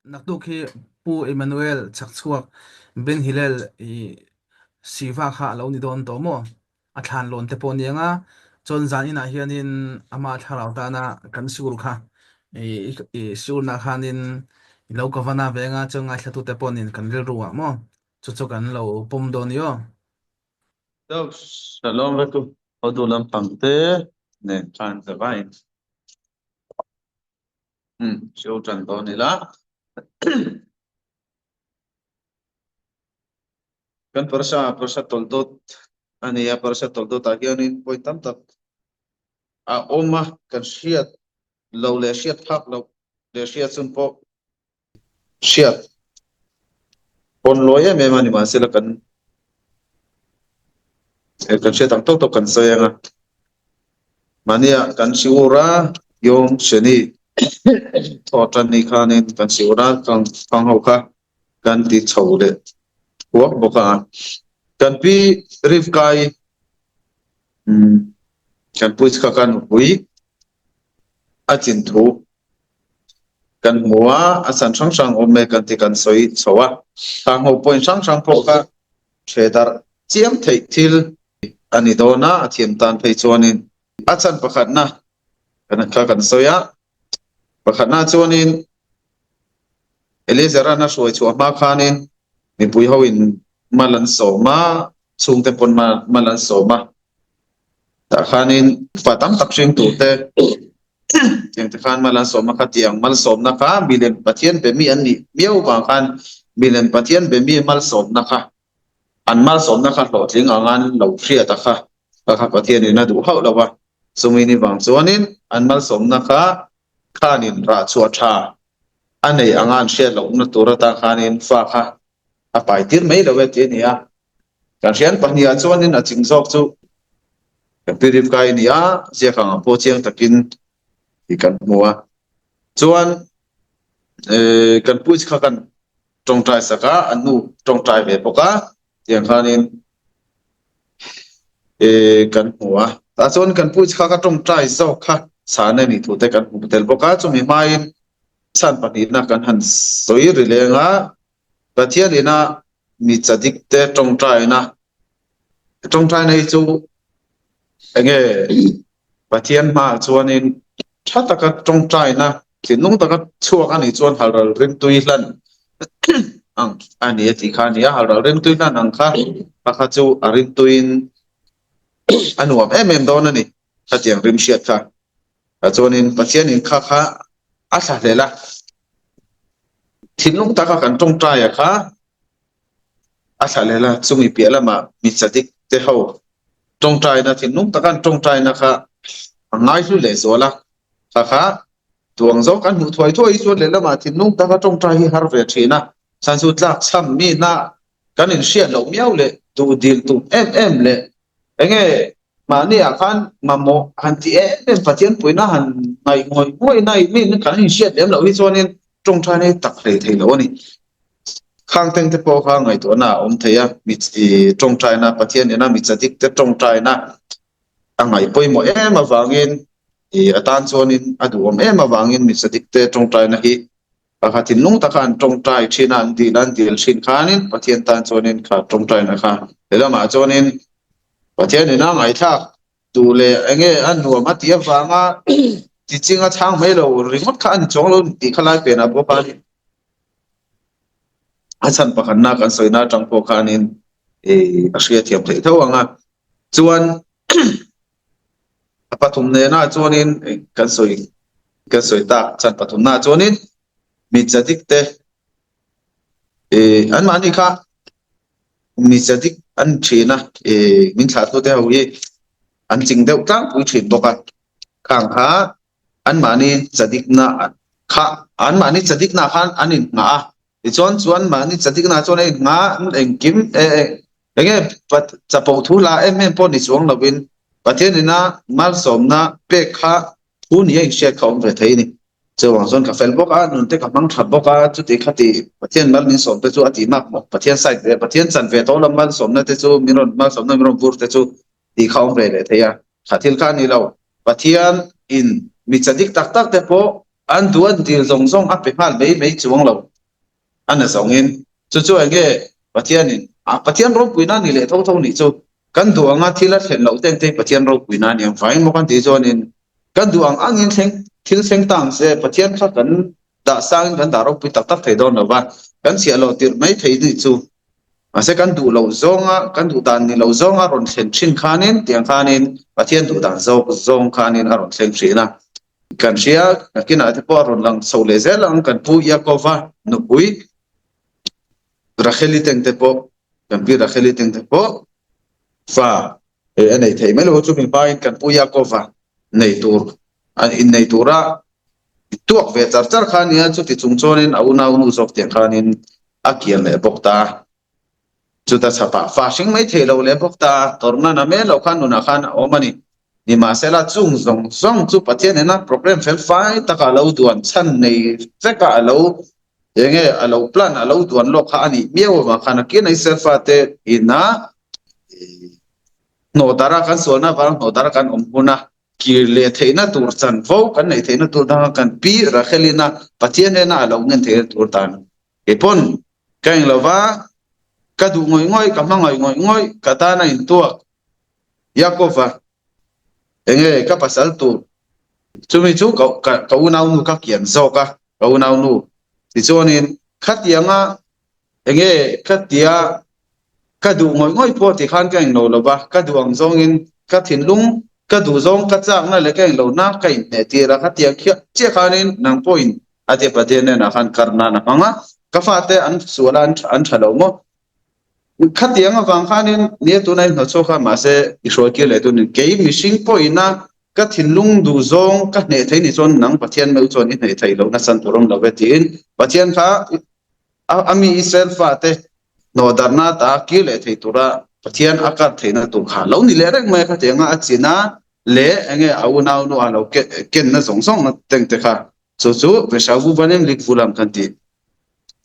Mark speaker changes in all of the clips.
Speaker 1: naktu khi pu Emmanuel chakchuak Ben Hillel i siwa kha lo ni don to mo a thlan lon te pon yanga chon zan ina hianin ama tharau ta na kan sur kha i sur na khanin lo governor venga chunga thatu te ponin kan ril ruwa mo chu chu kan lo pum don yo
Speaker 2: טוב, שלום ועוד עולם פנתה, כאן זה וין. שיעור צ'נדו נילה. כאן פרשת תולדות, אני פרשת תולדות הגיונית, בואי תמת. האומה כאן שיעת, לא להשיעת חק, לא להשיעת סון פה, שיעת. פון לא יהיה ממה אני מעשה לכאן. כאן שיעת אמתות כאן סוירה. מניע כאן שיעורה יום שני. Thotan ni khanin kan siura kan hoka kan ti chhole huak boka kan pi rifkai kan puich ka kan hui achin thu kan muwa asan sang sang omme kan ti kan soi chowa tang ho point sang sang poka thedar chiam thei thil ani dona athiam tan phei chuanin achan pakhat na kan soya pakhat na chuanin Elizera na suai chu ma khanin mi pui hoin malan soma chung te pon malan soma ta khanin fatam tak sing tu te yang te khan malan soma kha tiang mal som na kha bilen pathian be mi an ni miau ba khan bilen pathian be mi mal som na kha an mal som na kha lo thing angan lo thria ta kha kha pathian ni na du hau lawa sumi ni bang chuanin an mal som na kha khanin ra chu tha anh angan share lo na tura ta khanin fa kha a pai tir mai lo ve ni a kan hian pahnia chuanin a ching zok chu kan pirif kai ni a je khang po chiang takin hi kan mua chuan kan puich kha kan tong trai saka anu tong trai ve poka tiang khanin kan mua ta chuan kan puich kha ka tong trai zok kha sa ne ni thu te kan hu tel poka chu mi mai san panit na kan han soi rilenga pathian ina mi chadik te tong trai nei chu enge pathian ma chuanin thataka tong trai na thinung taka chuak ani chuan halral rin tui hlan ang ani ti khani a halral rin tui hlan ang kha pakha chu arin tuin anuam em don ani hatiang rim shiat kha chuanin pathian in kha a thla lela thinung taka kan tong trai a kha a thla lela chumi piala ma mi chadik te ho tong trai na thinung taka tong trai na kha ngai hlu le zola kha tuang zo kan mu thoi chu lela ma thinung taka tong trai hi har ve thina san su tlak cham mi na kan in shia lo miau le tu dil tu em le enge mani akan mamo hanti em pathian puina han ngai ngoi nai min kan in shia lem lo hi chuanin tong trai nei tak le thei lo ani khang teng te po kha ngai to na theya mi tong trai na pathian ena mi chadik te tong trai na angai poimo em awangin atan chuanin aduam em awangin mi chadik te tong trai na hi pakhatin lung takan tong trai thina an dil thin khanin pathian tan chuanin kha tong trai na kha elama chuanin pathian ena ngai thak tu le enge an nuam atia wanga ti chinga chang mai lo ringot kha an chong lo ti khalai pe na bo pa ni achan pakhan na kan soina tang po khanin ashia thiam thei tho anga chuan pathum ne na chuanin kan soi ta chan pathum na chuanin mi chadik te an mani kha mi chadik an thina min thla tu te ho ye an ching deuh tlang pui thin boka khang kha an mani chadik na kha an mani chadik na khan anin nga chuan mani chadik na chuan nga engkim enge pat chapo thu la em po ni chuang lovin pathian ina mal som na pe kha thu ni ai she khom ve thei ni chuang zon ka fel boka nun te ka mang that boka chu te khati pathian mal min som te chu ati mak pathian side ve pathian chan ve to lam mal som na te chu minon mal som na minon bur te chu ti khom ve le theya khathil khan ni lo pathian in mi chadik tak te po an duan dil zong a pe hal mei chuang lo anh là sống in chú chú anh cái bắt thiên rong quỷ na ni lệ thâu thâu ni chú kan duang a thila thlen lo teng te pathian ro quỷ na niang vai mo kan ti chuan in kan duang angin thil seng tang se pathian kha kan da sang kan da ro pi tak tak thei don lo ba kan sia lo tir mai thei ni chu a se kan du lo zonga kan du dan ni lo zonga ron thlen thin khanin tiang khanin pathian du dan zong khanin a ron thlen thina kan sia kina te po ron lang so le zelang kan pu yakova no pui racheli teng te po kan pi racheli teng te po fa anh này thấy mấy lúc chúng mình bay cần pu yakova này tour anh in này toura tuộc về char char khan nia chu ti chung chon in au nau nu zok tiang khan in akian le bok ta chu ta chapa fa sing mai thelo le bok ta torna na me lo khan nu na khan o mani ni ma sela chung zong chu pathian na program fel fai ta ka lo duan chan nei feka lo enge alo plan alo duan lo kha ani miaw ma khana ke nei selfa te ina no dara kan so na war no dara kan huna ki le theina tur chan vo kan nei theina tur da kan pi ra khelina pathian na alo ngen the tur tan e pon kain lova ka du ngoi ka ngoi ka ta na in tua yakova enge ka pasal tu chumi chu ka unau nu ka kian zo ka unau nu ti chonin khatianga enge khatia ka du ngoi po ti khan ka no lo ba ka duang zong in ka thin lung ka du zong ka chak na le ka lo na kai ne ti ra khatia khia che khanin nang point ate pate ne na khan karna na hanga ka fa te an sulan an thalo mo khatia nga wang khanin ne tu nai no cho kha ma se isro ke le tu ni ke missing point na ka thin lung du zong ka ne thei ni chon nang pathian me chon ni ne thei lo na san turom lo ve tin pathian kha ami israel fa te no darna ta ki le thei tura pathian akat theina tu kha lo ni le rek mai kha tenga achina le enge au nau no alo ken na song song na teng te kha chu ve sa bu banem lik fulam kan ti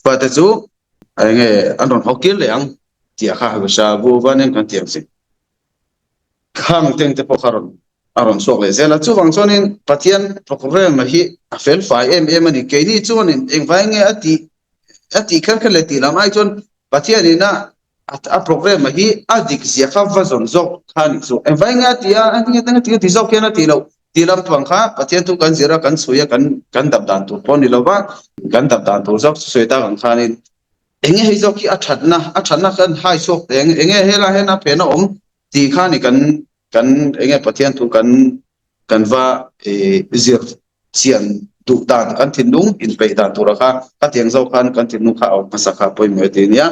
Speaker 2: pa te chu enge anon hokil le ang ti kha ve sa bu banem kan ti si khang teng te po kharon aron sok le zela chu wang chonin pathian program hi a fel fai em ani ke ni chonin eng vai nge ati khan khan le ti lamai chon pathian ina a program hi adik zia kha vazon zok khani so en vai nga tia an ti ti zok kena ti lo ti lam twang kha pathian tu kan zira kan suya kan dab dan tu pon ni lo ba kan dab dan tu zok sueta kan khanin enge hei zok ki a thatna kan hai sok te enge hela hena phena om ti khani kan enge pathian tu kan va zir sian tu dan kan thin lung in pe dan tu ra kha ka tiang zo khan kan thin nu kha au masakha poi me te nia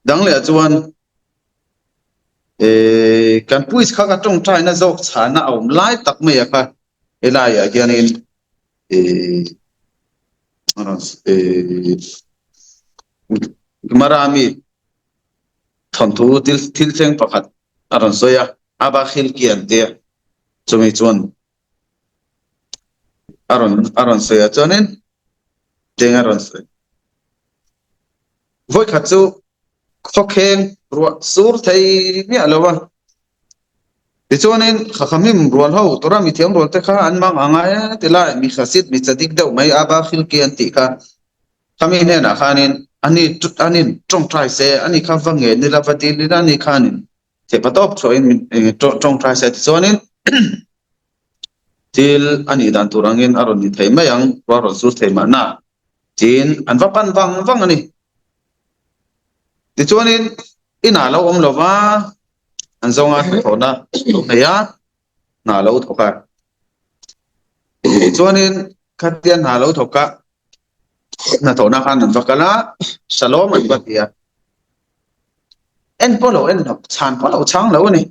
Speaker 2: dang le chuan kan puis kha ka tong trai na zok chana om lai tak me kha elai ya kianin marami thon thu til theng pakhat aron soya aba khil kian te chumi chuan aron soya chonin teng aron soya voi khat chu khokheng ruwa sur thei mi alowa ti chonin khakhamim rual ho tora mi thiam rol te kha an mang anga te la mi khasit mi chadik deuh mai aba khil kian ti kha khami ne na khanin ani trong trai se ani kha vange ni la vati ni na ni khanin te patop choin trong trai se ti chonin til ani dan turangin aron ni thei mayang wa ro sur thei ma na chin an va pan wang ani ti chuanin ina lo om lova an zonga thona ya na lo thoka ti chuanin khatian na lo thoka na thona khan an vakala shalom an batia en polo en no chan polo chang lo ni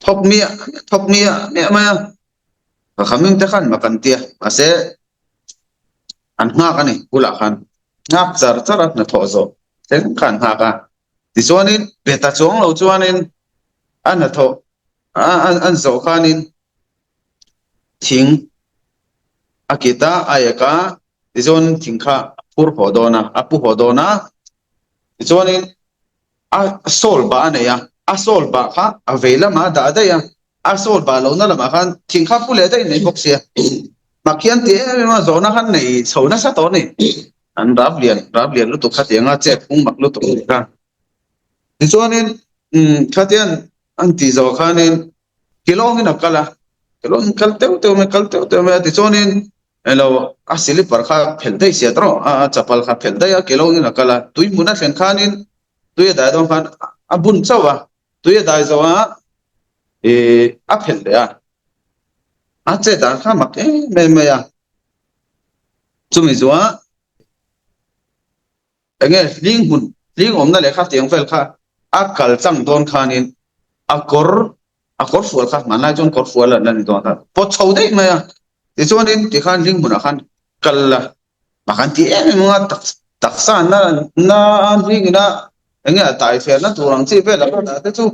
Speaker 2: thok mia ne ma khaming te khan makan tia ase an nga kani kula khan ngap char na thozo ten khan ha ka ti chuanin beta chong lo chuanin an na tho an zo khanin thing akita ayaka ti chon thing kha pur hodona apu hodona ti chuanin a sol ba ne ya a sol ba kha avela ma da da ya a sol ba lo na lama khan thing kha pule dai nei bok sia makian ti ma zona khan nei chona sa to nei an rap lian lu tu khatenga che phung mak lu tu ka ti chuanin khatian an ti zo khanin kilong in akala kilong kal teu me ti chuanin elo a slipper kha phel dei sia tro a chapal kha phel dei a kilong in akala tui muna thlen khanin tuya dai dong khan a bun chawa tuya dai zo a phel de a che da kha mak me ya chumi zo enge ling om na le kha tiang fel kha a kal chang don khanin akor fual kha manai jon kor fual la ni don ta po chau dei ma ya ti chuanin ti khan ling mun khan kal la ma khan ti em ma tak san na ring na enge tai fel na turang chi fel la ta chu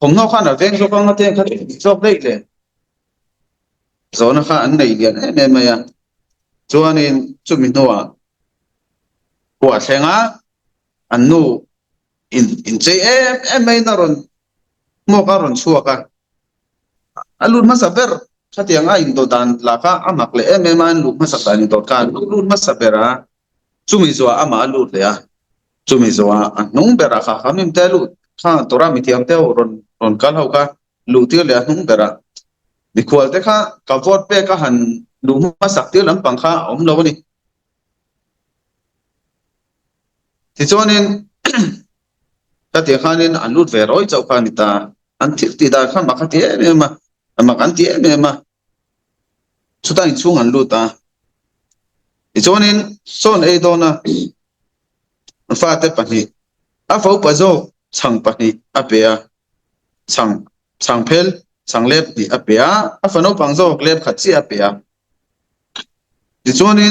Speaker 2: ผมนอกข้าหน้าเวงก็ต้องมาเที่ยงคัดชอบได้เลยโซนข้าอันไหนเดียนเนี่ยมาอ่ะชวนนี่จุดมิโนะหัวเชงอ่ะอันนู้อินเจไม่น่ารอนโมการอนชัวกันอันลุ้นมาสับเบอร์ถ้าที่ยังไงอินโดดันลาก้าอามักเลยไม่มาลุ้นมาสับดันอินโดกันลุ้นมาสับเบอร์อ่ะจุมิซัวอามาลุ้นเลยอ่ะจุมิซัวอันนุ่งเบอร์อ่ะข้ามิมเตลุ้นข้าตัวรามิที่อันเตอรอนกันเขาก็ลุ้นที่เลยนุ่งเบอร์อ่ะดิควอลเตค่ะกับวอดเป้ก็หันลุ้นมาสักที่ลำปังข้าอมเรานี่ที่ชวนนี่ถ้าที่ข้านี่อันลุ้นเวรอยเจ้าข้านี่ตาอันที่ได้ข้ามาขัดเยอะเนี่ยมากันเยอะเนี่ยมาสุดท้ายช่วงอันลุ้นตาที่ชวนนี่ส่วนไอ้โดนนะฟ้าเตปนี่อาฟ้าปะโจช่างปนี่อาเปียช่างเพลช่างเล็บนี่อาเปียอาฟ้าโนปังโจเล็บขัดเสียอาเปียที่ชวนนี่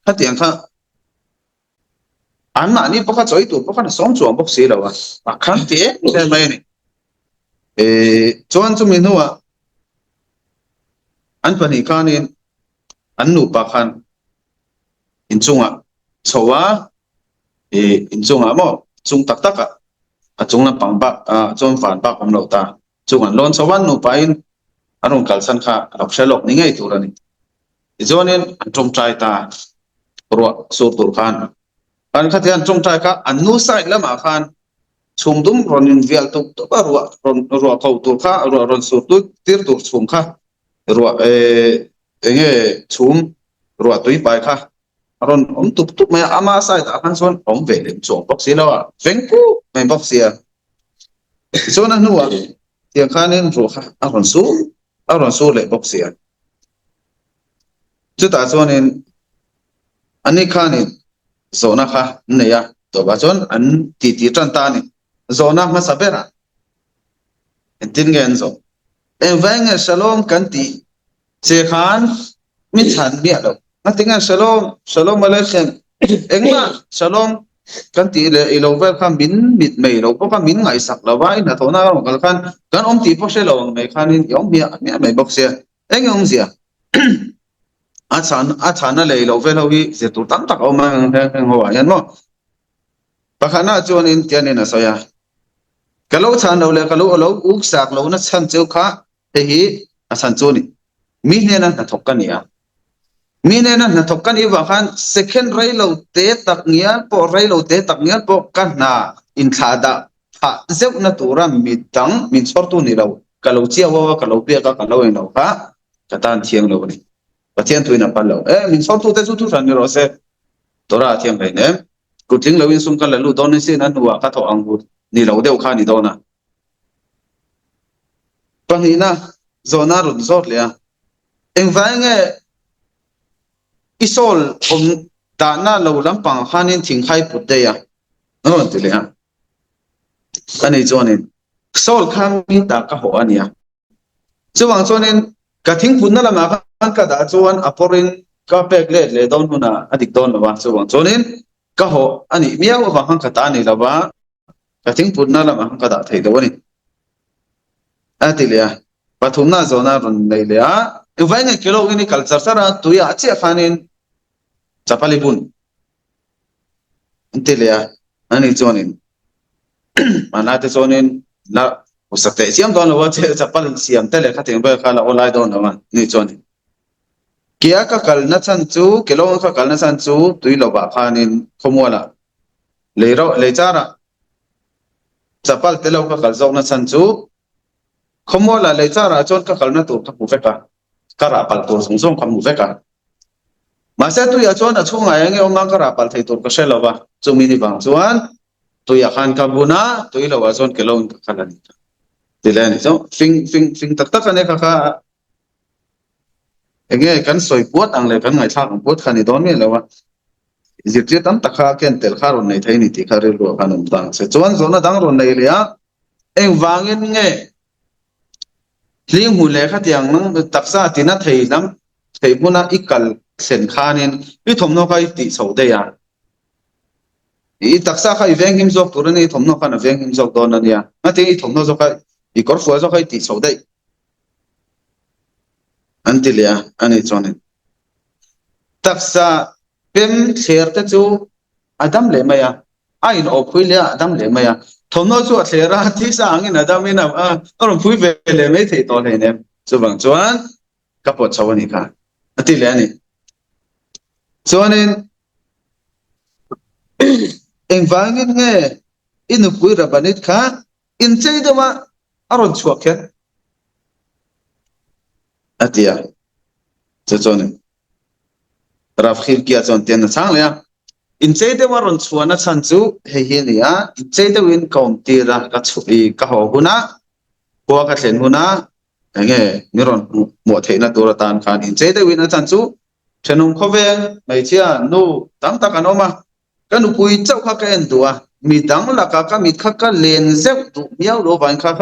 Speaker 2: ถ้าที่ยังข้าอันนั้นนี่พวกเขาจ่อยตัวพวกเขาส่งจวงพวกเสียแล้วอ่ะขันเตี้ยใช่ไหมนี่จวนจุมินัวอันปนิการนี่อันนูปะขันอินจุงอ่ะชัวอินจุงอ่ะมั้งจุงตักอ่ะจุงนั้นปังปะจวนฝันปะผมเราตาจุงอันล้นชวันนูไปอินอันนู้นกัลสันข้าหลักเชลล์นี่ไงตัวนี้จวนนี่อันจงใจตารัวสูตรขันอันขัดยันจงใจข้าอันนู้ใส่ละมาขันชุมดุมรอนินเวียลตุกตัวรัวเขาตัวข้ารัวรอนสูตรตัวตีร์ตัวชุมข้ารัวเงี้ยชุมรัวตุยไปข้ารอนตุกไม่อามาใส่ตาขันส่วนเวลิมส่งบ็อกซี่แล้วเฟงกูไม่บ็อกซี่ส่วนนั้นนัวเที่ยงข้านี่รัวข้าอารอนสู้เลยบ็อกซี่จุดตาส่วนนี้อันนี้ข้านี่โซน่าข้าเนี่ยตัวบ้านส่วนอันตีจันตานี่โซน่ามาสับเบอร์ตินเงินโซเวงฉลองกันตีเจ้าขันมิฉันเบียดนั่นติงเงินฉลองมาเลยเช่นมาฉลองกันตีเลยเราเวลข้ามบินมิดไม่เราพวกข้ามบินไงสักละว่าอินะตัวน่าเรากันตีพวกเชลล์ไม่ขันนี่ยอมมีไม่บอกเสียเสียอาจารย์นั่นเลยเราเวลาวิเสียตัวตั้งตักเอามาหัวยันมั้งปะขณะจวนอินเดียนี่นะสอยากะโลชันเราเลยกะโลเราอุกสักเรานะชันเจ้าข้าเฮีอาชันจวนี่มีเนี่ยนะนัทกันเนี่ยมีเนี่ยนะนัทกันอีว่าขัน second ไรเราเตะตักเงี้ยพอไรเราเตะตักเงี้ยพอกันน่ะอินทาดาฮะเจ้าหน้าตัวเรามีตังมีสอร์ตุนี่เรากะโลเชี่ยวว่ากะโลเปียกะโลเองเราค่ะกะตานเที่ยงเรานี่ปะเที่ยงตุยนับเรามีสอร์ตุเตสุทุสันนี่เราเสตัวเราเที่ยงไปเนี่ยกูทิ้งเราวินซุ่มกันแล้วโดนนี่สินั่นหัวข้าทออังกุนี่เราเดียวข้านี่โดนนะปัญหานะโซนารุนโซดเลยเอ็งว่าไงอิโซลผมตาหน้าเราลำปังข้านี่ทิ้งให้ปุตเตียนั่นติเลยอันนี้โซนี่โซลข้ามีตากะหัวนี่ส่วนโซนี่กะทิ้งปุ่นนั่นละมาข้างกระดาษส่วนอภรินก็เป็กเล็ดเลยโดนหุ่นอดีตโดนละว่าส่วนโซนี่ก็หัวอันนี้มีอะไรบางข้างกระดาษนี่ละว่ากระทิ้งปุ่นนั่นละมาข้างกระดาษไทยตัวนี้อันที่เลยปฐุมน่าโซนารุนเลยเลยอีกวันนึงกิโลกินี่คัลเซอร์สระตุยอาเจียฟันินจับพลิบุนอันที่เลยอันนี้โซนินมันน่าจะโซนินละอุตส่าห์เสียมโดนละว่าจับพลิเสียมแต่เลยข้าถึงไปข้าละออนไลน์โดนละว่านี่โซนิน kia ka kal na chan chu kelong ka kal na chan chu tui lo ba khanin khomola le chara chapal telo ka kal zok na chan chu khomola le chara chon ka kal na tur ka pu veka kara pal tur sung sung ka mu veka ma se tu ya chon a chunga yang e ma kara pal thei tur ka shelo ba chumi ni bang chuan tu ya khan ka buna tui lo wa chon kelong ka khalani tilani so fing tak tak ane ka enge kan soi puat ang le kan ngai thak puat khani don me lawa zirtir tam takha ken tel kharon nei thaini ti khare lo kanum tang se chuan zona dang ron nei le a eng wangin nge hling hu le kha tiang nang taksa tina thei lam thei buna ikal sen khanin i thomno kai ti so de ya i taksa khai veng him jok turani thomno khana veng him jok don ania ate i thomno jok kai i kor fu jok kai ti so de antilia ani chonin taksa pem thler te chu adam le maya ain o phui le adam le maya thomno chu a thlera thi sa angin adam ina aron phui ve le me thei to le ne chu bang chuan ka pot chawani kha ati le ani chuanin eng wangin nge inu phui ra banit kha in chei dama aron chuak khen atia chu chuanin raf khil kia chon ten na chang le in chei de waron chuana chan chu he hi nia in chei de win kaum ti ra ka chui ka ho huna ko ka thlen huna nge miron mo theina tur tan khan in chei de win a chan chu thenung khovel mai chia nu tam ta kanoma kanu pui chau kha ka en tua mi dang la ka mit kha ka len zeu tu miao ro ban kha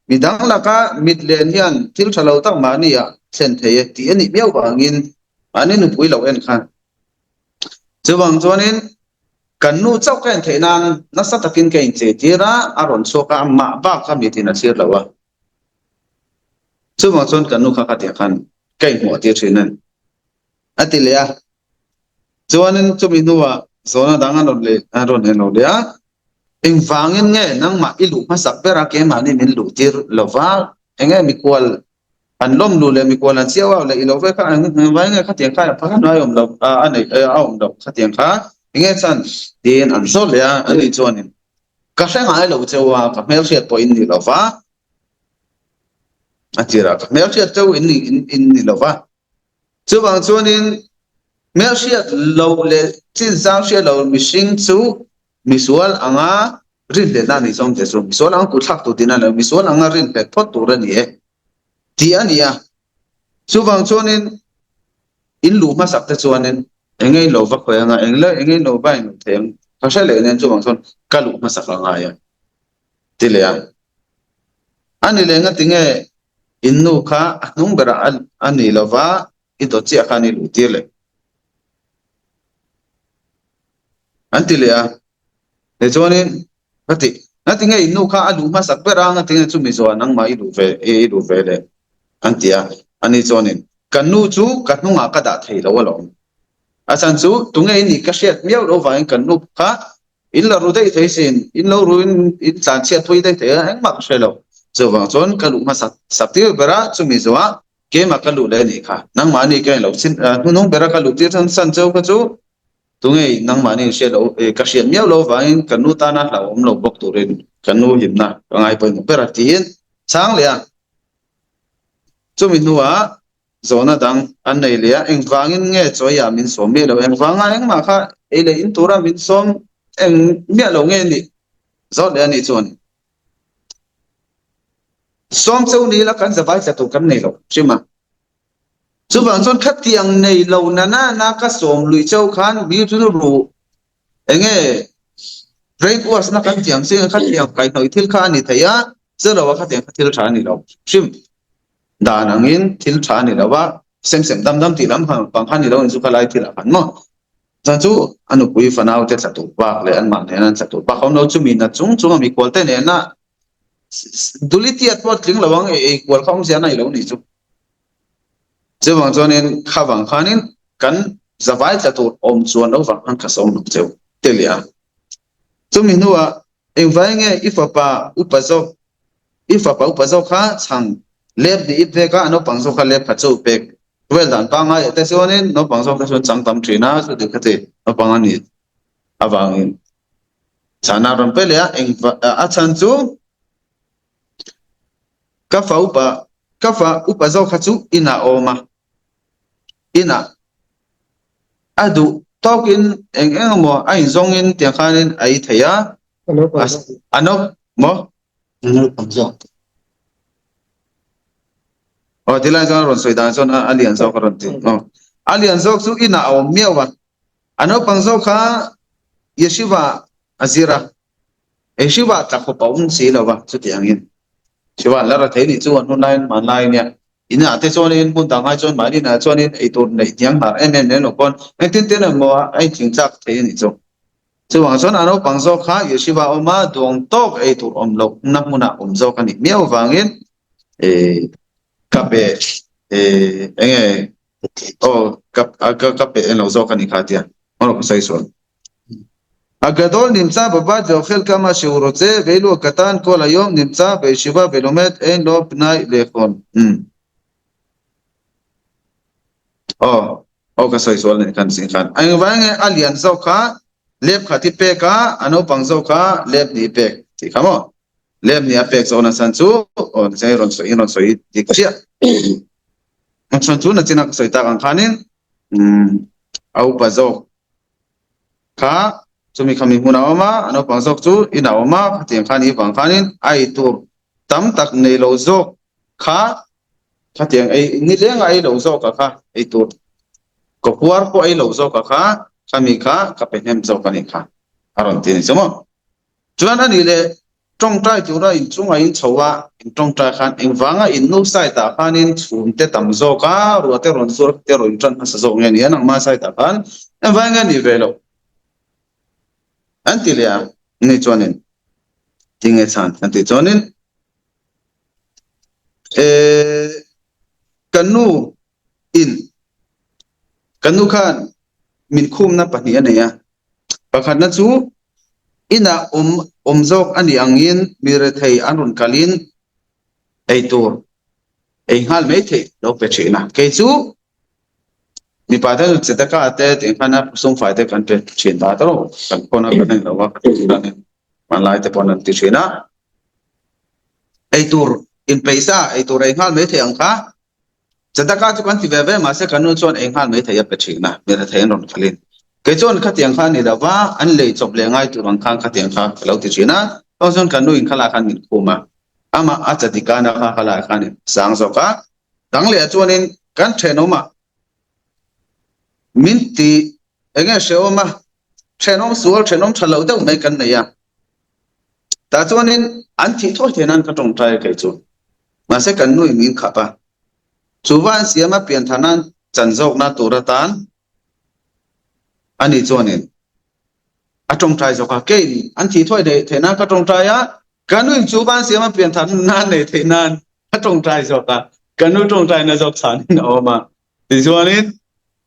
Speaker 2: mi dang la ka mit len hian thil thalo tak ma ni ya thlen thei ti ani miao bangin ani nu pui lo en khan chuwang chuanin kan nu chau kan theinan na sa takin kein che tira aron soka ma ba ka mi tin a sir lawa chuwang chuan kan nu kha ka te khan kai mo ti thinan atilia chuanin chumi nuwa zona dangan le aron en lo dia eng wangin nge nang ma ilu ma sak pera ke ma ni min lu tir lova enge mi kwal an lom lu le mi kwal an chiawa le ilo ve kha an vai nge kha tiang kha pa kan ai om lo anei om lo kha tiang kha inge chan din an so le ani chuanin ka hlang ai lo chewa ka mel siat po in ni lova atira ka mel siat chau in ni lova chuwang chuanin mel siat lo le chin sang siat lo mi sing chu misual anga rin le na ni song te so misual ang ku thak tu tin ala misual anga rin pe thot tu ra ni e ti ania chuwang chuanin in lu ma sak te chuanin engei lo va khoya nga engle engei lo ba in them ka sha le nen chuwang chuan ka lu ma sak anga ya ti le a ani le nga tinge in nu kha nung bera ani lova i to chi kha ni lu ti le anti le a le chuanin ati natinge inu kha alu ma sak pera nga tinge chu mi zo nang ma ilu ve le antia ani chuanin kanu chu kanunga ka da thei lo lo asan chu tunge ni ka shet miao lo wa kanu kha in la ru dei thei sin in lo ru in tlan che thui dei the ang mak shelo chu wang chon kalu ma sak ti bera chu mi zo ke ma kalu le ni kha nang ma ni ke lo sin nung bera kalu ti san chau ka chu tungei nang mani she lo ka shen miao lo vain kanu ta na la om lo bok turin kanu himna ngai poi mu pera tin sang le chumi nuwa zona dang an nei le eng wangin nge choya min som me lo eng wanga eng ma kha ele in tura min som eng me lo nge ni zo le ani chon som chau ni la kan zawai cha tu kan nei lo chima chuwang chon khat tiang nei lo na ka som lui chau khan bi chu ru enge break was na kan tiang se khat tiang kai noi thil kha ni thaya zero wa khat tiang thil tha ni lo sim da nangin thil tha ni lo wa sem dam ti lam pang khan ni lo in chu khalai thil khan mo chan chu anu pui fanau te chatu ba le an ma ne an chatu ba khom no chu mi na chung mi kwal te ne na duliti at pot kling lawang e kwal khom sia nai lo ni chu chuwang chuanin khawang khanin kan zawai tatu om chuan lo wang an ka som nu cheu telia chumi nuwa engwai nge ifapa upazok kha chang lep di ipve ka ano pangso kha lep kha chau pek well dan pa nga te sonin no pangso ka son chang tam trina su de khate no pangani awangin chana ron pele a chan chu ka fa upa zo khachu ina oma ina adu tokin eng mo ai zongin tiang khanin ai thaya anok mo anok pangso o tilan zo ron soidan son alian zo karon ti no alian zo su ina o miawa anok pangso kha yeshiva azira yeshiva ta ko paun si lawa chu tiangin shiva lara thei ni chu anu line man line ya ina ate chonin bun dang hai chon mari na chonin ei tur nei tiang har ne no kon tin tin mo ai ching chak thei ni chu chu wang chon ano pangso kha yeshiva oma dong tok ei tur om lo na muna zo kan ni miao wangin e kape enge o kape en lo zo kan ni khatia ono ko sai son הגדול נמצא בבית ואוכל כמה שהוא רוצה, ואילו הקטן כל היום נמצא בישיבה ולומד, אין לו פנאי לאכול. או כסוי סואל נקן סינכן. אני מבאנג אליאן זוקה, לב חתי פקה, אנו פנג זוקה, לב ניפק. תיכמו, לב ניפק זו נסנצו, או נסי רון סוי דיקשיה. נסנצו נצינה כסוי תרן חנין, au pazok ka chumi khami huna oma ano pangsok chu ina oma khateng khani wang khanin ai tur tam tak nei lo zok kha khateng ai ni leng ai lo zok ka kha ai tur ko puar ko ai lo zok ka kha khami kha ka penem zok ani kha aron tin somo chuan ani le trong trai chu ra in chung ai chowa in trong trai khan eng wanga in nu sai ta khanin chum te tam zo ka ru te ron sur te ro in tran sa zo nge ni anang ma sai ta khan en wanga ni velo antilia ni chonin tinge chan anti chonin kanu in kanu khan min khum na pani ania pakhat na chu ina zok ani angin mire thei anun kalin ei tur ei hal me thei lo pe china ke chu mi pa da cheta ka ate te khana sum fai te kan pe chin da to kan kona kan lo wa ne man lai te pon ti china ei tur in peisa ei tur ei hal me thei ang kha cheta ka chu kan ti ve ma se kanu chon ei hal me thei ya pe china mire thei anun kalin cái chốn khát tiếng khan này là vá anh lấy chụp lên ngay từ bằng khang khát tiếng khan lâu thì chuyện á tao chọn cái nuôi khá là khăn mình khô mà ama ở chỗ thì cái nào khá là khăn sáng sớm cả đáng lẽ cho nên cái chuyện đó mà mình thì anh nghe sao mà chuyện đó suốt chuyện đó thật lâu đâu mấy cái này à ta cho nên anh thì thôi thì anh cái trong trái cái chỗ mà sẽ cái nuôi mình khá pa chú văn xía mà biến thành anh chân dọc na tổ ra tan ani chonin atong trai zo ka ke an thi thoi de thena ka tong trai ya kanu chu ban siam pian than nan ne thenan atong trai zo ka kanu tong trai na zo chan no ma ti chonin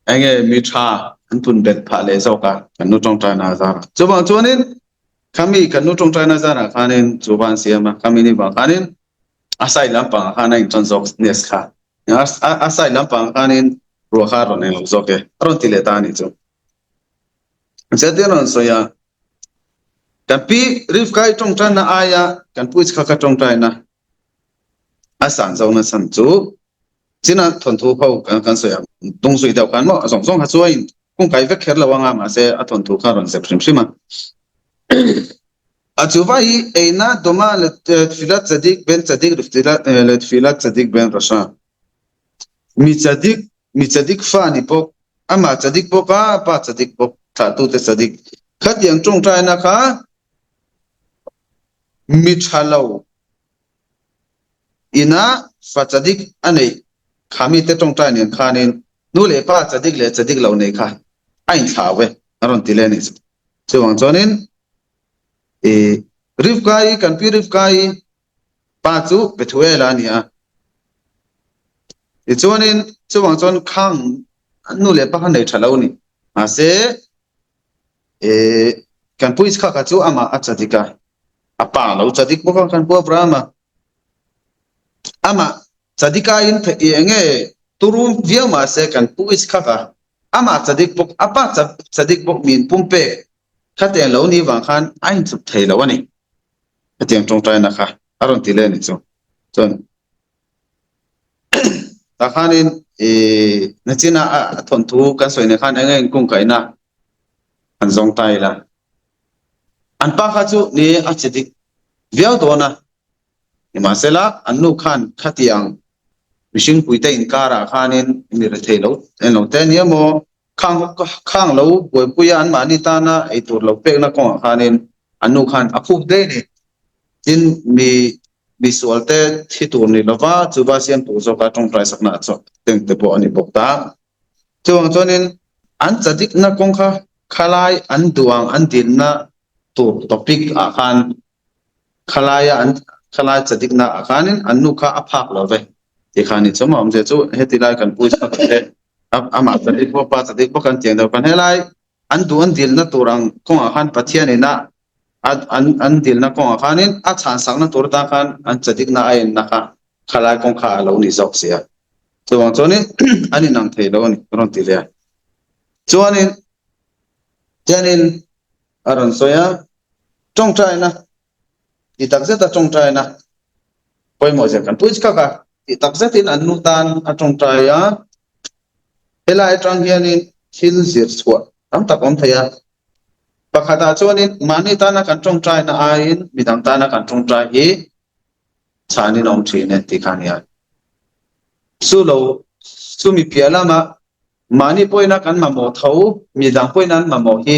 Speaker 2: ange mi tha an pun bet pha le zo ka kanu tong trai na za chu bang chonin kami kanu tong trai na za na khanin chu ban siam kami ni ba khanin asai lam pa khana in ton zo nes kha asai lam pa khanin ro kha ro ne lo zo ke ron ti le ta ni chu Jadian soya tapi rifkai trong trai na aya kan puich kha trong trai na asan zo na san chu china thon thu phau kan soya tung sui dau kan mo song song ha chuai kung kai vek kher lawanga ma se a thon thu kha ron se prim prima a chu vai eina doma le tfilat tzadik ben tzadik le tfilat tzadik ben rasha mi tzadik fa ni pok ama tzadik poka pa tzadik pok ta tu te sadik khat yang trong trai na kha mi thalo ina fa sadik anei khami te trong trai nen khanin nu le pa sadik lo nei kha ain thawe aron tile ni chuang chonin rifkai kan pi rifkai pa chu bethuela nia chonin chuang chon khang nu le pa nei thalo ni ase kan puis kha chu ama achadika apa lo chadik mo kan po brahma ama chadika in the enge turum via ma se kan puis khaka ama chadik pok apa chadik pok min pumpe khate lo ni wang khan ain chup thei lo ani atiang tong tai na kha aron ti le ni chu chon ta khanin na china a thon thu kan soi ne khan angen kung kai na an zong tai la an pa kha chu ni a chadik viau do na ni ma se la an nu khan khatiang mishing puite in kara khanin ni re thei lo en lo te ni mo khang lo boi puya an mani ta na ei tur lo pek na ko khanin anu khan aphu de ni tin mi sualte thi tur ni lova chuba sian pu zo ka tong trai sakna cho teng te po ani bokta chuang chonin an chadik na kong kha khalai an duang an din na tu topic a khan khalaya an khalai chadik na a khanin anu kha aphak lo ve ti khani choma om je chu heti lai kan pu sa te ama chadik po pa chadik po kan tiang do kan helai an du an dil na turang kong a khan pathian ina an dil na kong a khanin a chan sang na tur ta khan an chadik na ai na kha khalai kong kha lo ni zok sia chuang chonin ani nang thei lo ni ron ti le chuanin chanin aron soya trong trai na ti tak zeta trong trai na poi mo je kan puich ka ka ti tak zetin an nu tan a trong trai ya helai trang hianin thil zir chua tam tak om thaya pakhata chuanin mani ta na kan trong trai na ain midang ta na kan trong trai hi chanin om thine ti khania su lo su mi pialama mani poina kan ma mo thau midang poina ma mo hi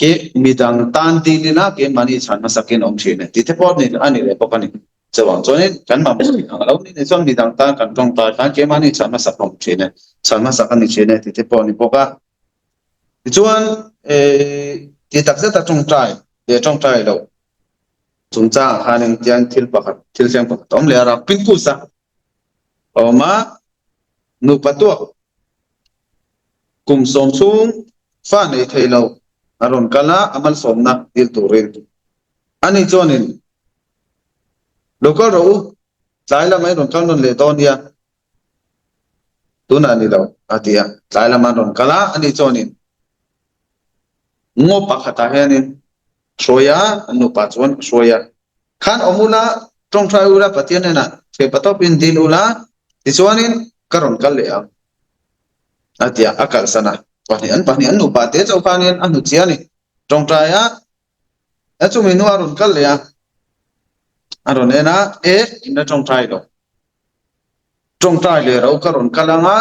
Speaker 2: ke midang tan ti ni na ke mani chan ma sakin om thine ti te pot ni ani le pokani chawang chonin kan ma mo lo ni chon midang tan kan trong trai kan ke mani chan ma sak om thine chan ma sakani thine ti te pot ni poka chuan ti tak zeta trong trai le trong trai lo chung cha khanin tian thil pakhat thil siang pakhat tom le ra pin pu sa oma nu patuak kum som chung fa nei theilo aron kala amal somna dil turin ani chonin lokal ro tlaila mai ron kal non le tonia tuna ni lo atia tlaila man ron kala ani chonin ngo pakhata henin soya anu pa chon soya khan omula trong trai ura patian na fe patop in dil ula ti chonin karon kal le atia akal sana pani an nu pa te chau khanin anu chiani trong trai a chu minu aron kal le aron ena ina trong trai do trong trai le ro karon kalanga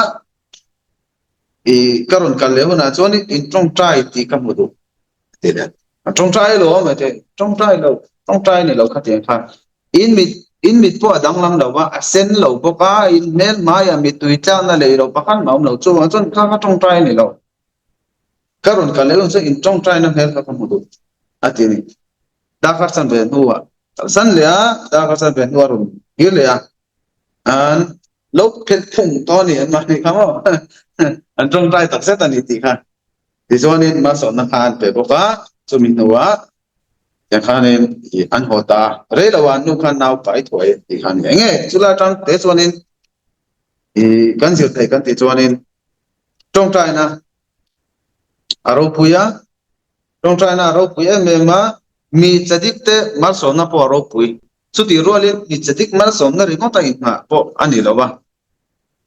Speaker 2: karon kal le na choni in trong trai ti ka mudu te da trong trai lo ma te trong trai ni lo kha te kha in mit po adang lam lo wa asen lo po ka in mel ma ya mit tui cha na le lo pa khan maum lo chu wa chon ka trong trai ni lo karon kal le so in trong trai na hel ka mudu ati ni da khar san be nuwa san le da khar san be nuwa rum hi le an lo phet phung to ni an ma ni khamo an trong trai tak se ta ni ti kha ti chonin ma so na khan pe po ka chu min nuwa ya khanin an hota re lawan nu khan naw pai thoi ti khan nge chula tang te chonin kan zir thai kan ti chonin trong trai na aro puya trong trai na aro puya me ma mi chadik te mar so na po aro pui chu ti rolin mi chadik mar so na ri ngo ta ma po ani lawa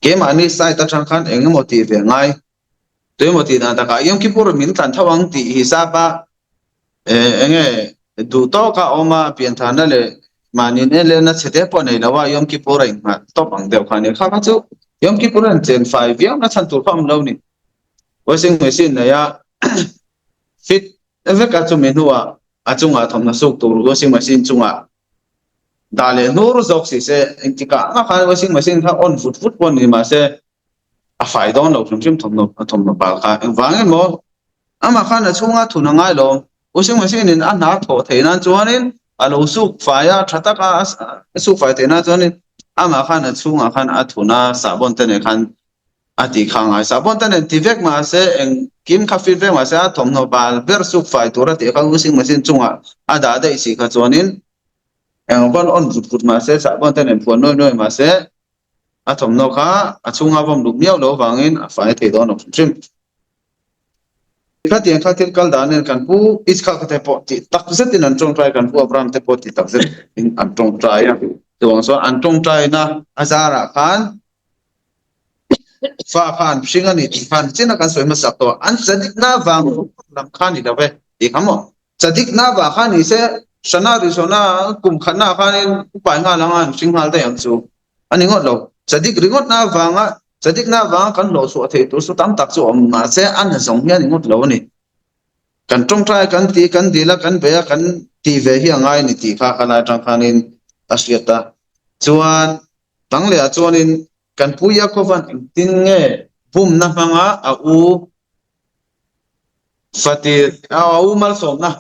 Speaker 2: ke ma ni sai ta thang khan eng mo ti ve ngai te mo ti na ta ka yom ki pur min kan thawang ti hisaba enge du to ka oma pian thana le mani ne le na chete po nei lawa yom ki pur ai ma to bang deu khan kha ka chu yom ki pur an chen 5 yom na chan tur pham lo ni washing machine na ya fit eve ka chu menua achunga thomna sok tur washing machine chunga dale nur zok si se engtika ma khan washing machine kha on fut pon ni ma se a fai don lo chim thomno ba kha wangin mo ama khan achunga thuna ngai lo washing machine in an na tho theina chuanin alo suk faya thataka suk fai theina chuanin ama khan achunga khan athuna sabon te ne khan ati khangai sabon te ne tivek ma se eng kim kha fit ve ma se thomno bal ber suk fai tura te kha washing machine chunga ada dai si kha chuanin eng bon on fut ma se sabon te ne phon noi ma se a thom no kha a chunga vom luk miau lo wangin a fai thei don trim kha tiang kha til kal dan en kan pu is kha te po ti tak zet in an tong trai kan pu abram te po ti tak zet in an tong trai a tuang so an tong trai na azara khan fa khan singa ni khan china kan soi ma sak to an sadik na wang lam khan ni da ve ti khamo sadik na wa khan ni se sana ri sona kum khana khan in pai nga langan singhal da yang chu ani ngot lo sadik ringot na wanga sadik na wanga kan lo su the tu su tam tak chu ma se an song hian ni ngot lo ni kan tong trai kan ti kan dila kan be kan ti ve hi angai ni ti kha kana tang khanin asiata chuan tang le a chuan in kan puya ko van tin nge bum na hanga a u fati a u mal som na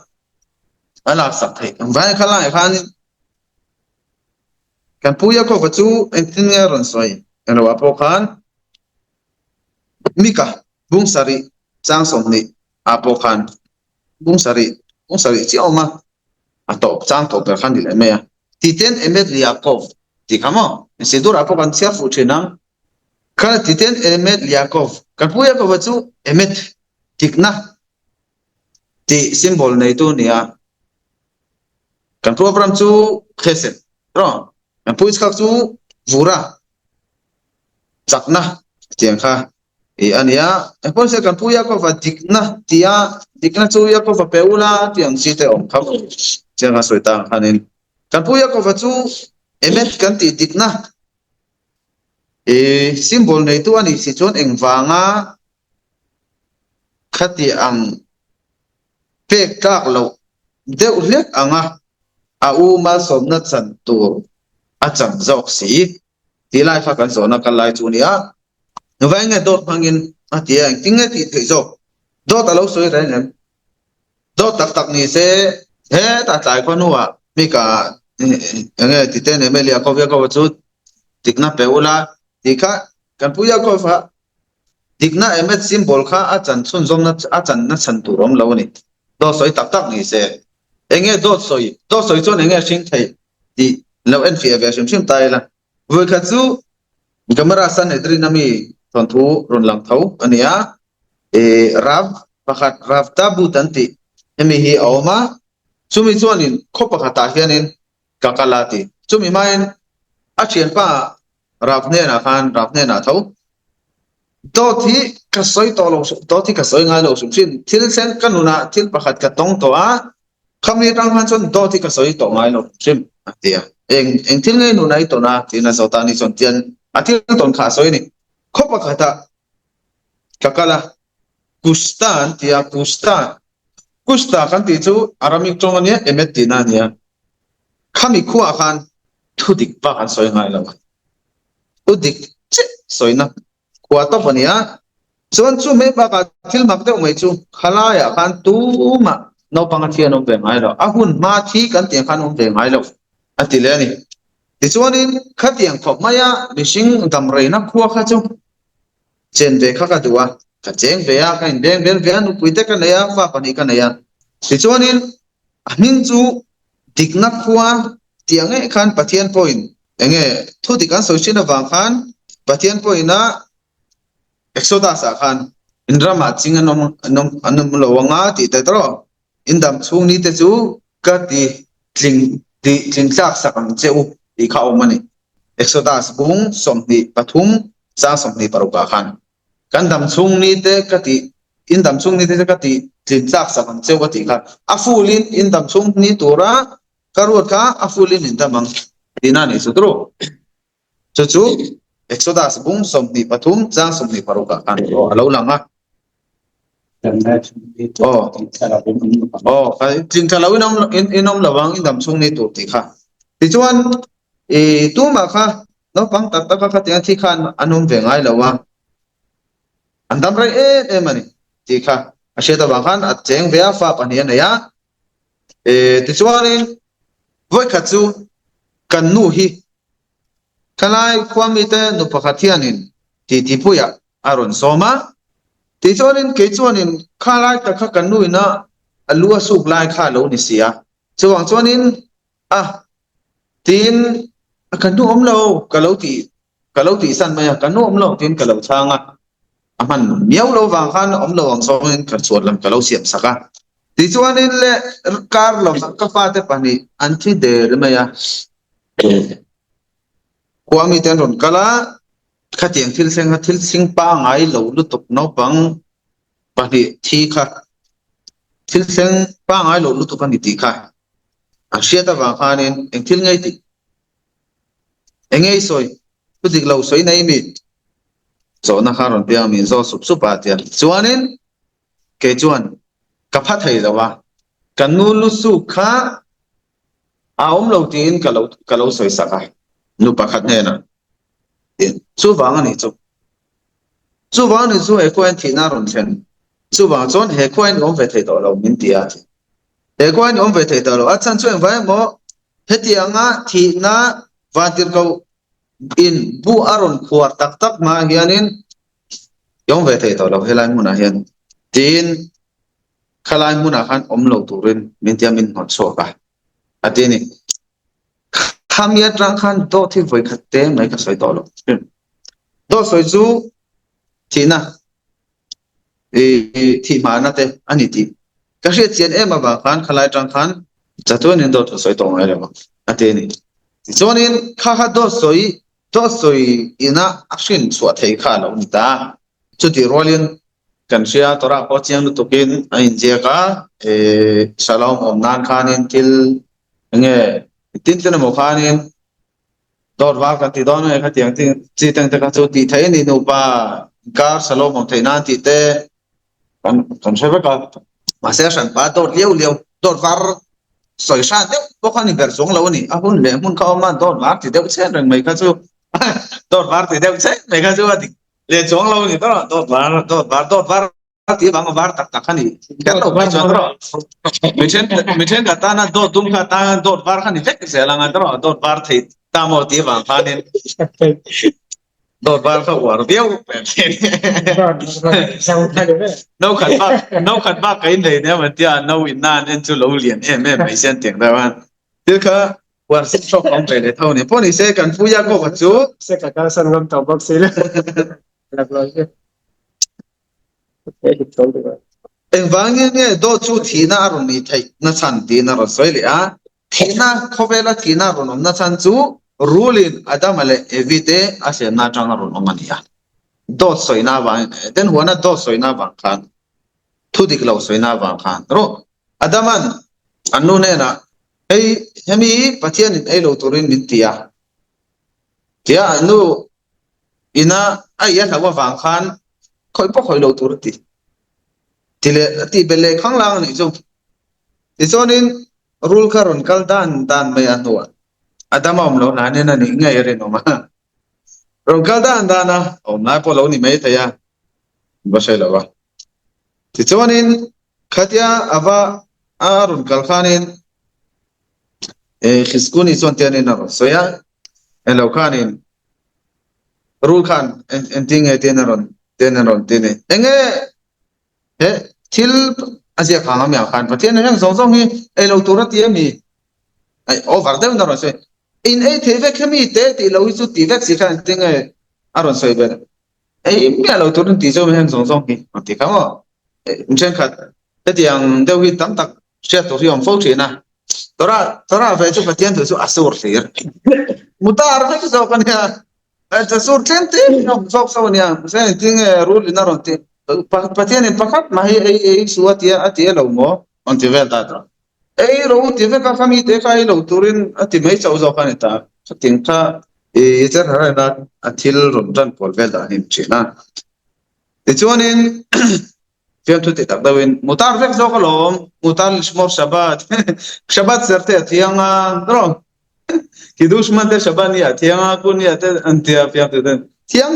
Speaker 2: ala sak thai vai khala khan kan puya ko chu en tin nge ron soi en wa po khan mika bung sari chang som ni a po khan bung sari chi oma a to chang to per khan dile me ya ti ten emet liakov ti kamo se dur a po kan sia fu chenang kala ti ten emet liakov kan puya ko chu emet tikna ti symbol nei tu nia kan pu abram chu khesem ro kan pu iskak chu vura chakna tiang kha e ania epon se kan pu ya ko va dikna tia dikna chu ya ko va peula tiang si te om kham changa soita khanin kan pu ya ko va chu emet kan ti dikna e symbol nei tu ani si chon engwanga khati ang pek tak lo deuh hlek anga a u ma som na chan tur a chang jok si ti lai fa kan so na kan lai chu nia novai nge dot phangin a ti ang tinge ti thei jok dot alo soi rai nem dot tak tak ni se he ta chai ko nuwa mi ka nge ti te ne melia ko ve ko chu tikna peula ti kha kan puya ko fa tikna emet symbol kha a chan chun zom na a chan na chan tu rom lo ni do soi tak tak ni se enge dot soi chon enge sing thei ti lo en fi ve sim tai la voi kha chu camera san edri nami thon thu ron lang thau ania e rav pakhat rav tabu tanti emi hi awma chumi chuanin khopa khata hianin kakalati chumi main a thian pa rav ne na khan rav ne na thau do thi ka soi to lo do thi ka soi ngai lo sum sin thil sen kanuna thil pakhat ka tong to a khami tang han chon do thi ka soi to ngai lo sim atia eng thil ngai nu nai to na tina sotani chon tian atil ton kha soi ni khopa khata kakala kustan tia kusta kan ti chu aramik chong ania emet tina nia khami khu a khan thudik pa kan soi ngai lo udik che soina kwa to pania chuan chu me ba ka thil mak te mai chu khala ya khan tu ma no pang thian om pe ngai lo a hun ma thi kan tiang khan om pe ngai lo atile ni ti chuanin khatiang khop maya mishing dam reina khuwa kha chu chen ve kha ka duwa ka cheng ve ya ka in ben ve anu puite ka ya fa pani ka ya ti chuanin amin chu dikna khuwa tiang e khan pathian point enge thu ti kan social awang khan pathian point na exodus a khan indrama ching anom lowanga ti te tro indam chung ni te chu ka ti tling sak sakam cheu ti kha omani exodus bung somni pathum cha somni paruka khan kan dam chung ni te ka ti indam chung ni te ka ti tling sak sakam cheu ka ti kha afulin indam chung ni tura karut kha afulin indamang tinani sutro chu exodus bung somni pathum cha somni paruka khan alo langa ting thala inom lawang indam chung ni tur ti kha ti chuan e tu ma kha no pang tak tak kha ti thi khan anum ve ngai lawa andam rai e mani ti kha asheta ba khan at cheng ve fa pani na ya e ti chuan in voi kha chu kan nu hi kalai khwami te nu pakhathianin ti puya aron soma ti chuanin ke chuanin khalai ta kha kan nuina alua suk lai kha lo ni sia chuang chuanin tin kan nu om lo ka lo ti kalau ti san maya kan om lo tin kalau changa aman miau lo wang khan om lo wang so in kan chuan lam kalau siam saka ti chuan in le kar lo ka pa te pani an thi de le maya kwami ten ron kala khatiang thil sing pa ngai lo lu tok no pang pani thi kha thil sing pa ngai lo lu tok ani ti kha a sia ta wang khan in eng thil ngai ti engei soi pudik lo soi nei mi zo na kharon pia mi zo sup sup atia chuanin ke chuan ka pha thei lawa kanu lu su kha a lo tin ka lo soi saka nu pakhat ne na chu wang ani chu wang ni chu e kwen thi na ron chen chu wang chon he kwen om ve thei to lo min tia he kwen om ve thei to lo a chan chuan vai mo hetianga thi na vantir ko in bu aron khuar tak tak ma hianin yong ve thei to lo helai muna hian tin khalai muna khan om lo turin min tia min hot so ka atini khamia trang khan do thi voi khatte mai ka soi to lo do soi chu thina thi ma na te ani ti ka hriat chian em ba khan khalai trang khan chatun in do soi to ngai le ma atini chuanin kha do soi ina action suat thei kha lo ni ta chuti rolin kan sia tora ko chiang tu kin ain je ka salom om nan khanin til nge tin tin mo khanin dor wa kan ti don e kha tiang ti chi tang ta ka chu ti thai ni no pa ka salom om thai nan ti te kan se ka ma se san pa dor liu dor var soi sa te ko khani ber song lo ni a hun le mun ka ma dor var ti de chen rang mai ka chu dor var ti de chen mai ka chu ati le chong lo ni dor var ti bang var tak tak khani ka to mai chon ro miten ka ta na do tum ka ta dor var khani tek se la nga dor var thi ta mo ti bang khanin dor var ka war biau pe no khat ba kai nei ne ma tia no in nan en chu lo lian em mai sen tiang da wan ti kha war sit shop om pe le thau ni po ni se kan pu ya ko chu
Speaker 3: se ka ka san ngam to box le la lo ke e to de
Speaker 2: eng wang nge do chu thi na ro ni thai na chan ti na ro soi le a thi na khobela thi na ro na chan chu rulin adamale evite ase na chang ro no mania do soi na ba den huana do soi na ba khan thu dik lo soi na ba khan ro adaman anu ne na ei hemi pathian ei lo turin min tia anu ina ai ya lawa wang khan khoi po khoi lo tur ti tile ti bele khang lang ni chu ti chonin rule karon kal dan mai anwa adama om lo na ne na ni ngai re no ma ron kal dan na om na po lo ni mai ta ya ba sai lawa ti chonin khatia ava arun kal khanin khiskuni chon tian na ro so ya elo khanin rule khan enting e tenaron tene enge he thil asia khang am ya khan pathian hang song song hi elo tura ti mi ai over dem na ro se in e theve khami te ti lo hi chu ti vek si khan ting e aron soi ben ai mi alo turun ti zo hang song song hi ti ka mo chen khat te tiang deu hi tam tak sia to hi om fo chi na tora ve chu pathian tu chu asur lir mutar ve chu so kan ya ta sur chen te no sok so nia se ting rule na ron ti pathian in pakat ma hi ei suatia atia lo mo on ti vel ta ei ro ti ve ka khami te kai lo turin ati mai chau zo kan ta ting kha e cher ha na athil ron ran pol vel da him china ti chuanin fiam tu ti tak dawin mutar vek zo kolom mutar shmor shabat shabat serte tianga ro kidush man te shaban ya tianga kun ya te antia fiam tu den tiang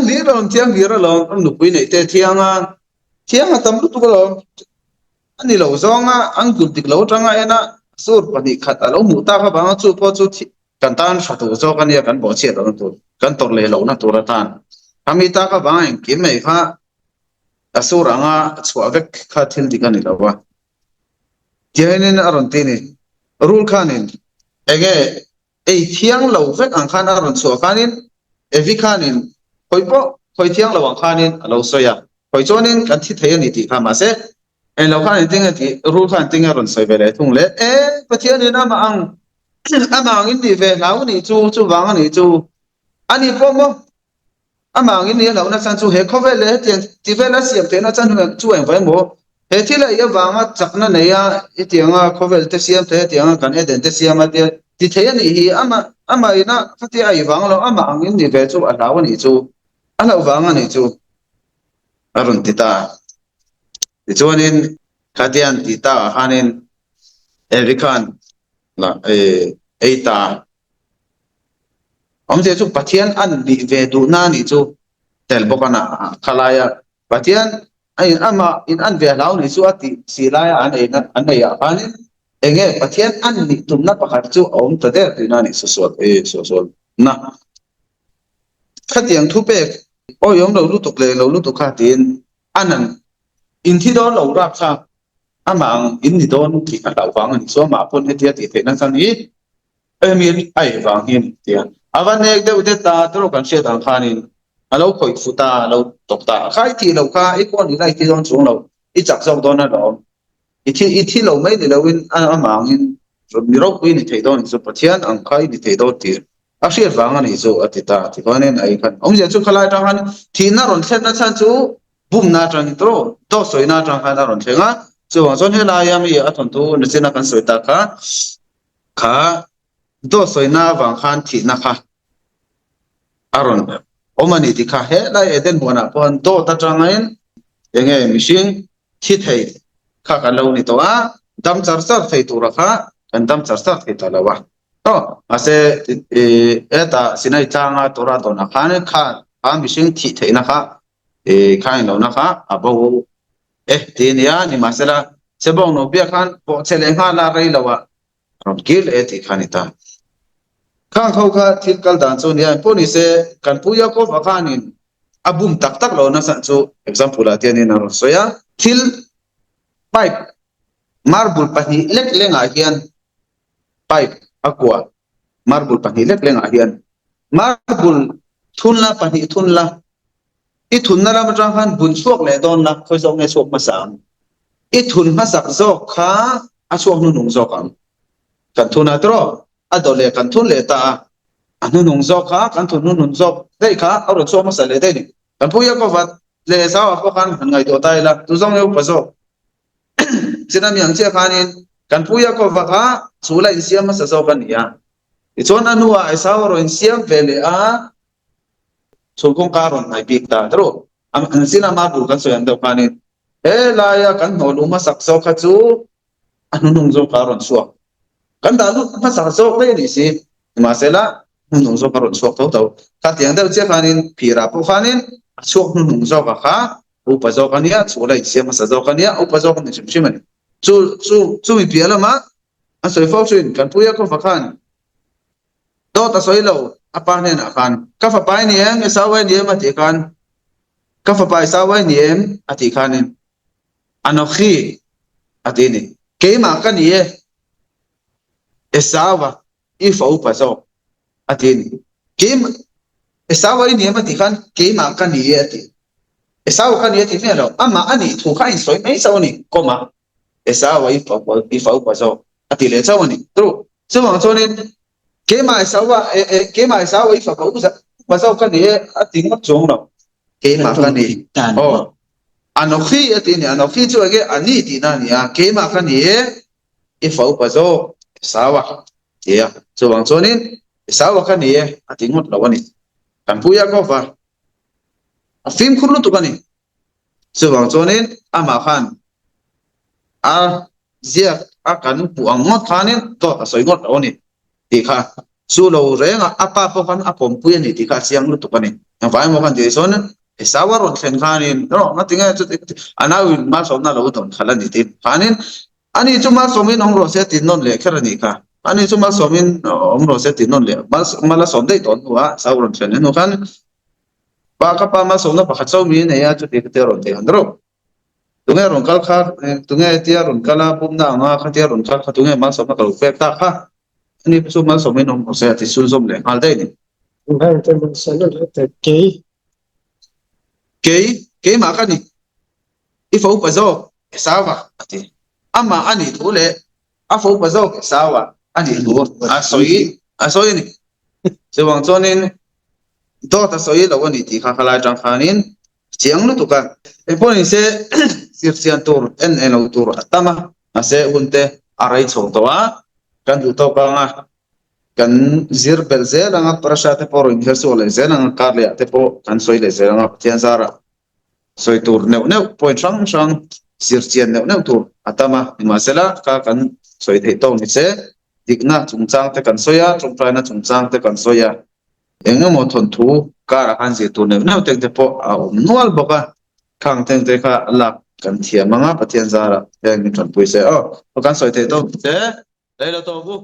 Speaker 2: lira lo nu pui nei te tianga tam tu ko ani lo zonga ang kun tik lo tanga ena sur pani khat alo muta kha ba chu po chu kan tan fa tu zo kan ya kan bo che do tu kan tor le lo na tu ra tan kami ta ka ba en ki mai kha asur anga chwa vek kha thil dikani lawa jenin aron tini rule khanin ege ei thiang lo vek ang khan aron chwa khanin evi khanin khoi thiang lawang khanin alo soya khoi chonin kan thi thei ani ti kha ma se en lo khan ting ati ru khan ting ron soi bele thung le pathian ni na ma ang amang in ni ve lau ni chu wang ani chu ani pomo amang in ni lo na san chu he khove le tian ti ve la siam te na chan chu en vai mo he thi la ya wanga chakna ne ya itianga khove te siam te tianga kan eden te siam ate ti thei ani hi ama ina khati ai wang lo amang in ni ve chu a lau ni chu alo wanga ni chu arun ti ta chuanin khatian ti ta hanin erikan la eita omje chu pathian an bi ve du na ni chu tel bokana khalaya pathian ai ama in an ve lau ni chu ati silaya an nei a hanin enge pathian an ni tumna pakhat chu om ta der ti na ni so na khatiang thu pe o yom lo lu tuk le lo lu tuk khatin anan in thi do lo rap kha amang in ni don ki ka lau wang ni so ma pon he tia ti the na san ni emin ai wang hin tia awan nek de ude ta tro kan she dang khanin alo khoi futa lo tok ta khai ti lo kha i kon ni lai ti don chung lo i chak zong don na do i thi lo mai ni lo in amang in ni ro ku ni thei don so pathian ang khai ni thei do ti a hriat wang ani chu atita ti konen ai khan om je chu khalai ta han thi na ron thlet na chan chu bum na tang tro to soi na tang kha na ron thenga chu wang chon he la yam i a thon tu na chena kan soi ta kha do soi na wang khan thi na kha aron omani ti kha he lai eden bona pon to ta changain enge mishing thi thei kha ka lo ni to a dam char thei tu ra kha kan dam char thei ta lawa to ase eta sinai changa tora to na khan kha mishing thi thei na kha khain lo na kha abo ti nia ni masela sebong no bia khan po chele nga la rei lawa ron kil ti khanita khang khau kha thil kal dan chu nia poni se kan puya ko vakhanin abum tak lo na san chu example atian in ro soya thil pipe marbul pani lek lenga hian pipe aqua marbul pani lek lenga hian marbul thunla pani thunla i thun na ram tang khan bun chuak le don na khoi zong ne chuak ma sam i thun ma sak zo kha a chuak nu nung zo kan thun a tro a do le kan thun le ta anu nung zo kha kan thun nu nung zo dei kha a ro chuak ma sa le dei ni kan puya ko vat le sa wa ko khan ngai do tai la tu zong eu pa zo sina miang che khanin kan puya ko va kha chula in siam ma sa zo kan ya i chon anu a sa ro in siam vele a sungkong karon ay bigta tro ang sina mabul kan so yando kanin laya kan no luma sakso khachu anu nung zo karon suwa kan dalu ma sakso le ni si masela nung zo karon suwa to ka tiang da che kanin phira po kanin suwa nung zo ka kha upa zo kania chula isia ma sa zo kania upa zo kan chim chimani chu mi piala ma a soi fo chuin kan puya ko fakhan do ta soi lo apa ne na kan ka fa pai ni em sa wai ni em ati kan ka fa pai sa wai ni em ati khanin anokhi ati ni ke ma ka ni esawa I fa upa zo ati ni ke esawa ni em ati kan ke ma ka ni ati esawa ka ni ati ne lo ama ani thu kha in soi mai sa ni koma esawa I fa upa zo ati le cha ni tru so wang cho nên ke mai sawa I fa ko sa sao ka ni a ting mak chong lo ke ma ka ni anokhi ati ni anokhi chu age ani ti na ni a ke ma ka ni I fa pa zo sawa ya so wang cho nin sawa ka ni a ting mot lo ni kan puya ko fa a film khurlu tu ka ni so wang cho nin ama khan a zia a kan pu ang ngot khanin to a soi ngot lo ni ti kha su lo renga apa po kan apom puya ni ti kha siang lu tu pani ang vai mo kan ti son sawa ron thlen khanin no natinga chu anawin ma som na lo don khala ni ti khanin ani chuma somin ong ro se tin non le khara ni kha ani chuma somin ong ro se tin non le mala som dei ton wa sawa ron thlen no khan pa ka pa ma som na pa khacho mi ne ya chu ti te ron te andro tunge ron kal kha tunge tia ron kala pum na nga kha tia ron kha tunge ma som na ka pek ta kha ani su ma so min om se ti su som le al dai ni
Speaker 3: hai tên mình sẽ được tới ký
Speaker 2: ke ma ka ni I fo pa zo sawa ati ama ani thule a fo pa zo sawa ani thu a soi ni se wang chonin do ta soi lo ni ti kha khala tang khanin chiang lu tu ka e pon se sir sian tur en lo tur atama ase unte arai chong to wa kan du to ka nga kan zir bel ze langa prasha te por in verso le ze langa karlia te po kan soi le ze langa tian zara soi tur neu point sang sir chian neu tur atama ma sela ka kan soi thei to ni se dikna chungchang te kan soya chungprai na chungchang te kan soya engemaw mo thon thu kara han je tur neu te te po a nual boka khang teng te kha lak kan thia manga pathian zara eng ni thon pui se kan soi thei to se leilo to bu